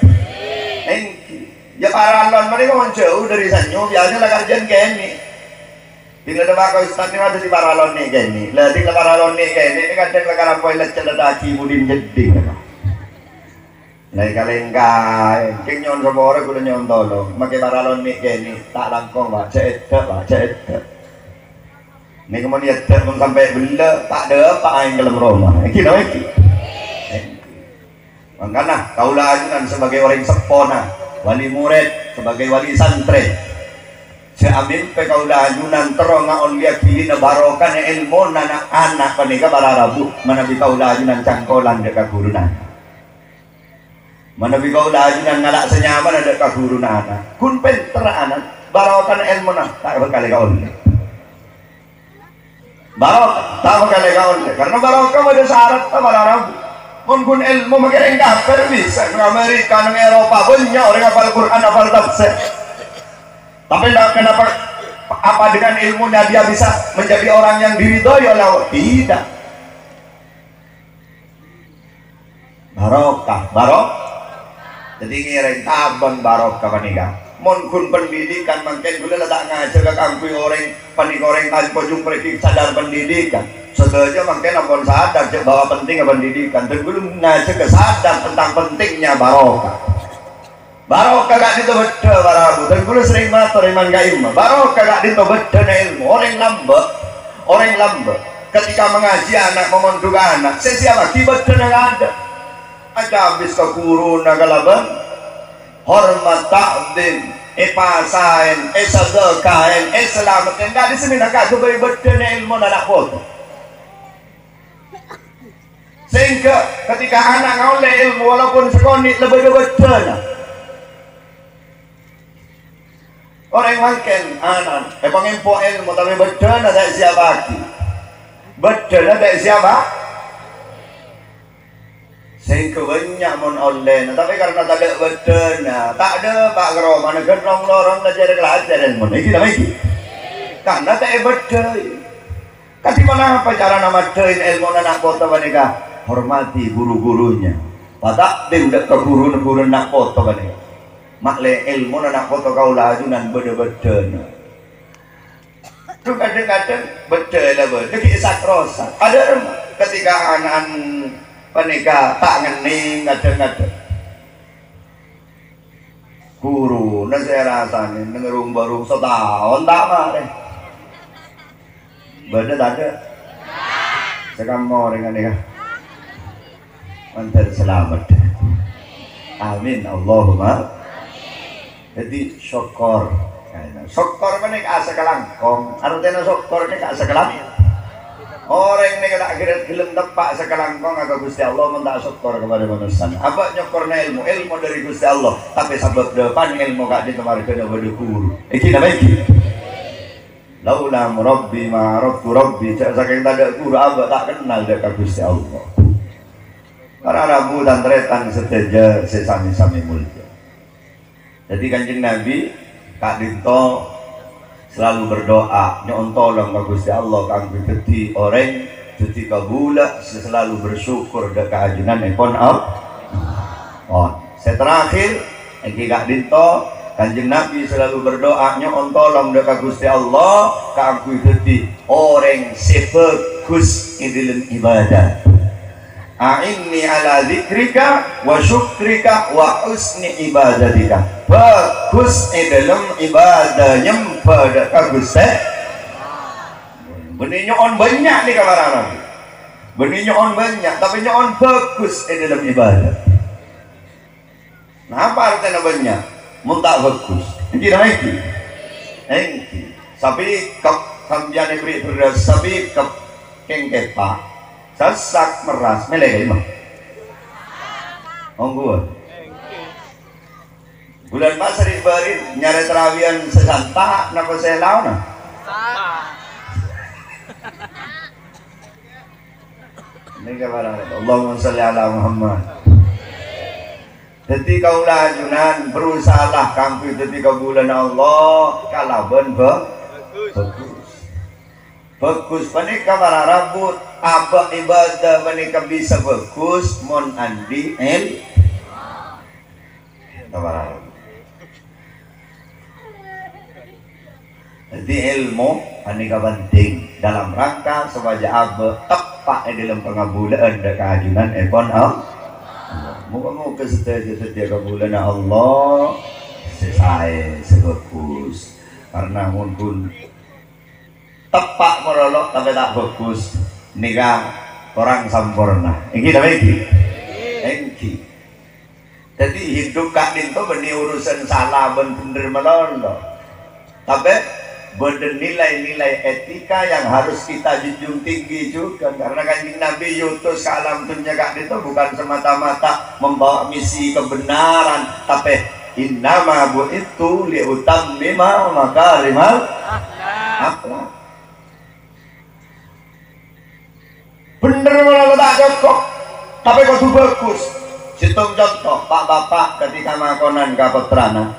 ya paralon mereka menjauh dari sanyo biasanya lah kajian kene tinggal depak ke ustaz ini ada di paralon nih kene lah tinggal paralon nih kene ini kadang lekar apa yang celedaki mudin jeding lah kalengkai kenyon sama orang kuda nyon tolong makai paralon nih kene tak langkong baca edak ini kemudian edak pun sampai bela tak ada apa yang dalam rumah ini makanya kaulah ajunan sebagai orang sepona wali murid sebagai wali santri seamin pe kaulah ajunan terong ngaon liak pilih barokan ilmu anak-anak panika bararabu manabi kaulah ajunan cangkolan dekat guru anak manabi kaulah ajunan ngalak senyaman dekat guru anak kun pinter anak barokan ilmu tak berkali kaon barokah tak berkali kaon karena barokah ada syarat bararabu pun ilmu makin kafir bisa ke Amerika ke Eropa banyak orang hafal Quran hafal tafsir tapi kenapa apa dengan ilmunya dia bisa menjadi orang yang diridhoi oleh Allah tidak barokah jadi ngiring tabang barokah panika mon kun pendidikan makin gula tak ngajar ke kampung orang panik orang tanpa jumpa sadar pendidikan sebenarnya makin ampun sadar bahwa pentingnya pendidikan dan belum ngajak kesadar tentang pentingnya barokah gak itu beda barabu dan belum sering matur iman gak ilmu barokah gak itu beda ilmu orang lambat ketika mengaji anak memonduga anak siapa kibat dan ada aja habis ke guru nagalaban hormat takdim pasain sadaqain selamatin gak disini gak itu beda ilmu anak foto sehingga ketika anak ngoleh ilmu walaupun sekonit lebih beda orang makin anak pengimpo ilmu tapi beda saya siapa lagi betul ada siapa? Saya kebanyak mon online, tapi karena tak ada betul, tak ada Pak Gro, mana gerong lorong belajar pelajaran mon, ini nama ini. Karena tak ada betul. Kasih mana apa cara nama dein ilmu anak kota mereka hormati guru-gurunya. Pada tim dek ke guru nak kota mereka. Makle ilmu anak kota kau lajunan beda-beda. Tu kadang-kadang betul lah betul. Kisah rosak. Ada ketika anak penikah tak ngening kadang-kadang. Guru, nasi rasanya nengerung baru setahun tak mare. Beda tak ada. Sekarang mau dengan dia. Mantan selamat. Amin Allahumma. Jadi syukur. Syukur mana asa kelangkong. Artinya syukur ni asa kelangkong. Orang ni kalau akhirnya gelem tepak sekelangkong agak Gusti Allah minta syukur kepada manusia. Apa syukurnya ilmu dari Gusti Allah. Tapi sebab depan ilmu kak di tempat kena berdukuru. Iki nama iki. Laula murabbi ma rabtu rabbi. Saking tak ada guru abah tak kenal dekat Gusti Allah. Para rabu dan tretan seteja sesami-sami mulia. Jadi Kanjeng Nabi Kak Dinto selalu berdoa nyontolong ke Gusti Allah kang piti orang jadi kabula selalu bersyukur dekat keajunan epon saya terakhir Eki Kak Dinto Kanjeng Nabi selalu berdoa nyontolong dekat Gusti Allah kang piti orang sebagus dalam ibadah. A'inni ala zikrika wa syukrika wa husni ibadatika. Bagus dalam ibadahnya pada Gusti. Benih nyon banyak di kamar Nabi. Benih nyon banyak, tapi nyon bagus dalam ibadah. Nah, apa artinya banyak? Muntak bagus. Ini nama itu. Ini. Sapi kap sambian beri beras sapi kap kengkepa. Sasak meras melek mah. Ongguan. Bulan masa di barin nyari terawian sesanta napa saya lawan. Ini kabar Allahumma sholli ala Muhammad. Jadi kaulah ajunan berusahalah kampung ketika bulan Allah kalaban bagus. Bagus panika para rambut apa ibadah panika bisa bagus mon andi jadi ilmu panika penting dalam rangka supaya apa tepat dalam pengabulan dan keajunan epon moga-moga setiap kebulan Allah selesai sebagus karena pun tepak merolok tapi tak bagus nikah orang sempurna ini namanya ini jadi hidup Kak Dinto benih urusan salah bener melolo tapi bener nilai-nilai etika yang harus kita junjung tinggi juga karena Kanjeng Nabi yutus ke alam dunia Kak Dinto bukan semata-mata membawa misi kebenaran tapi innama bu'ithu liutammima makarimal akhlak. Bener malah tak cocok tapi kau bagus situng contoh Pak Bapak ketika makonan kapetrana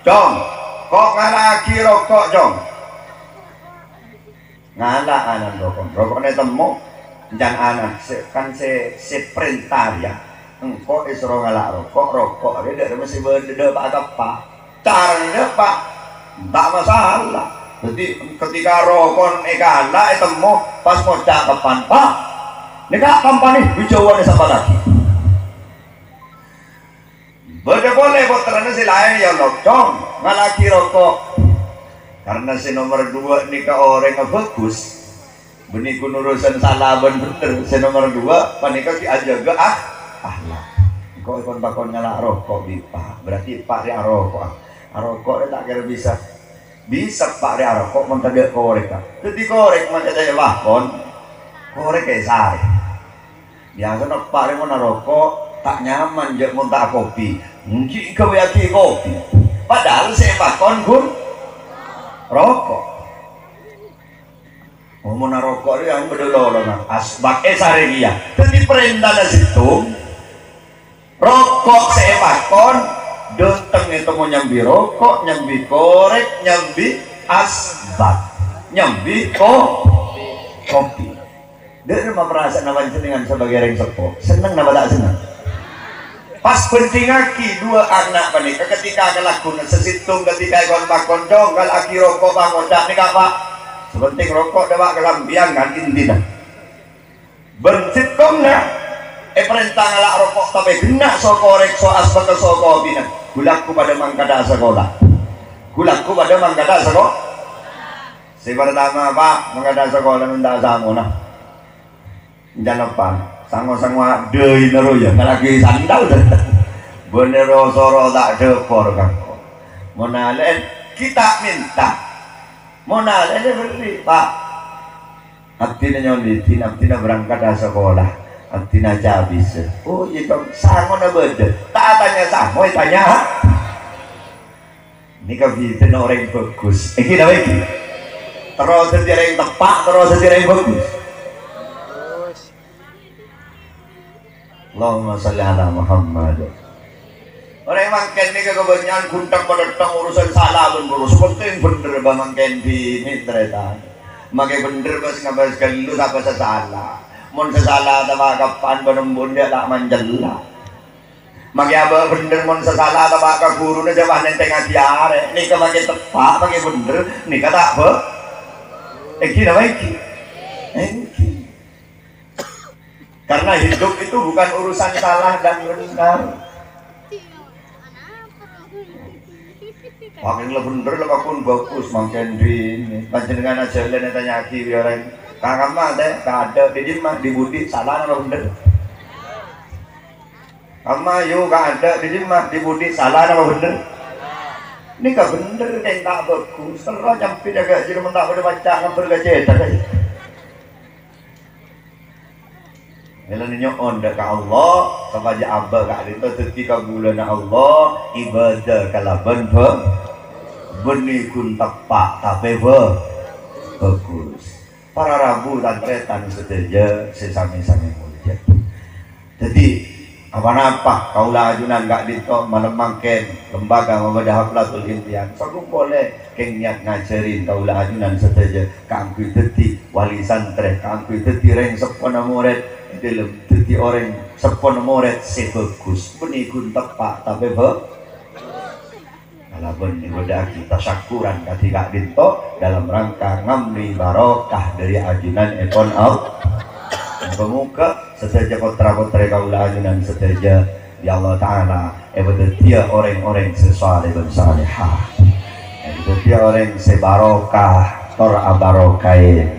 Jong kok ngalaki rokok Jong ngalah anak rokoknya temu jangan anak kan se perintah ya engkau isro ngalak rokok dia dari masih berdede Pak Pak caranya Pak tak masalah jadi ketika rokok ngalah temu pas mau cakapan Pak nikah kampanye bijawan siapa lagi? Boleh putranya si lain ya lokong ngalaki rokok karena si nomor 2 nikah orang yang bagus benih urusan salah bener si nomor 2 panikah ki aja gak lah kok ikon bakon nyala rokok pipa berarti Pak dia rokok rokok dia tak kira bisa Pak dia rokok mentadek korek jadi korek mentadek bakon korek kayak sari biasa nak Pak dia mau rokok tak nyaman je muntah kopi mungkin kau yaki kopi padahal saya bakon pun rokok mau narokok yang berdolor nang asbak saregia jadi perintah dari situ rokok seepakon datang itu mau nyambi rokok nyambi korek nyambi asbak nyambi kopi dia mah merasa nama jenengan sebagai orang sepo seneng nama tak seneng pas penting aki dua anak panika ketika kelakun sesitung ketika ikon pakon dongkal aki rokok bangodak nih pak sepenting rokok dapat kelambian kan intinya bersitungnya perintah ngalak rokok tapi kena so korek so asbak so kopi nah gulaku pada mangkada sekolah gulaku pada mangkada sekolah si pertama pak mangkada sekolah minta sangu nah jangan apa sangu-sangu dei nero ya lagi sandal benero soro tak depor kan monalen kita minta monalen beri pak abdina nyolitin abdina berangkat dari sekolah abdina habis oh iya dong sangu na beda tak tanya sangu tanya ini kabitin orang bagus ini apa ini terus sendiri yang tepat terus sendiri yang bagus Allahumma salli ala Muhammad. Orang mangken ni kebanyakan kuntang pada urusan salah bener, seperti bener bah mangken di mitreta. Makai bener bas ngabas kalau apa salah. Mon salah tawa kapan benembun dia tak manjella. Makai apa bener mon salah tawa ka guru na jawab nenteng adiare. Ni ka makai tepat makai bener, ni ka tak apa. Kira baik. Karena hidup itu bukan urusan salah dan benar. Makin lo bener lo kakun bagus makin di ini. Panjenengan aja lain tanya aki orang. Kakak mah deh, ada di mah di budi salah lo bener. Amma yuk ada di mah di budi salah lo bener. Ini kah bener yang tak bagus. Terus nyampe jaga jadi mentak pada baca ngambil gajah aja. Kalau nyon dak Allah, sahaja abah kat itu ketika bulan Allah ibadah kalaban benih kun tepak tapi bagus. Para rabu dan tretan sedaja sesami-sami mulia. Jadi apa-apa kaulah ajunan gak dito malemangken lembaga mabadah haflatul imtihan. Saku boleh keng niat ngajarin kaulah ajunan sedaja kangku dadi wali santri, kangku dadi reng sepona murid dalam dadi orang sepon murid sebagus penikun tepak tapi kalau benih wadah kita syukuran ketika dinto dalam rangka ngamli barokah dari ajunan ekon out pemuka sesaja kotra-kotra kaulah ajunan sesaja ya Allah Ta'ala dia orang-orang sesuai dan salihah dia orang sebarokah tor abarokain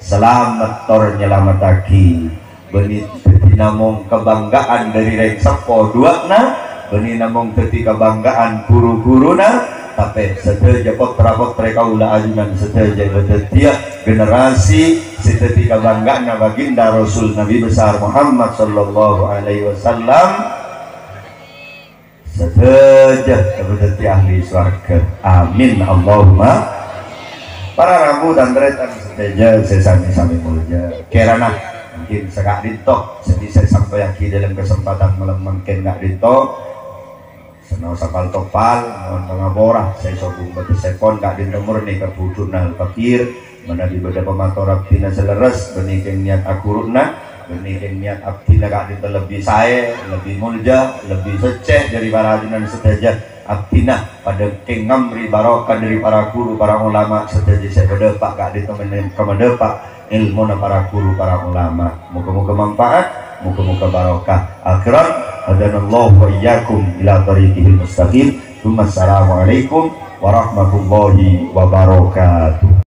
selamat tor nyelamataki benih teti namung kebanggaan dari reng sepo dua na benih namung teti kebanggaan guru-guru na tapi setelah potra-potra kaulah ajunan setelah dia generasi seteti kebanggaan na baginda Rasul Nabi besar Muhammad sallallahu alaihi wasallam setelah teti ahli surga amin Allahumma. Para rabu dan tretan setelah sesami-sami mulia kerana mungkin segak dintok sedih saya sampai lagi dalam kesempatan malam mungkin gak dintok senau sapal topal mohon pengaborah saya sobung batu sepon gak dintok murni kebutuhan fakir mana di beda pemator abdina seleres benikeng niat akuruna benikeng niat abdina gak dintok lebih saya lebih mulja lebih seceh dari para ajunan sedaja abdina pada kengamri barokah dari para guru para ulama sedaja saya berdepak gak dintok kemedepak ilmu para guru para ulama muka-muka manfaat muka-muka barokah akhirat hadanallahu wa iyyakum ila tariqihil mustaqim. Assalamualaikum warahmatullahi wabarakatuh.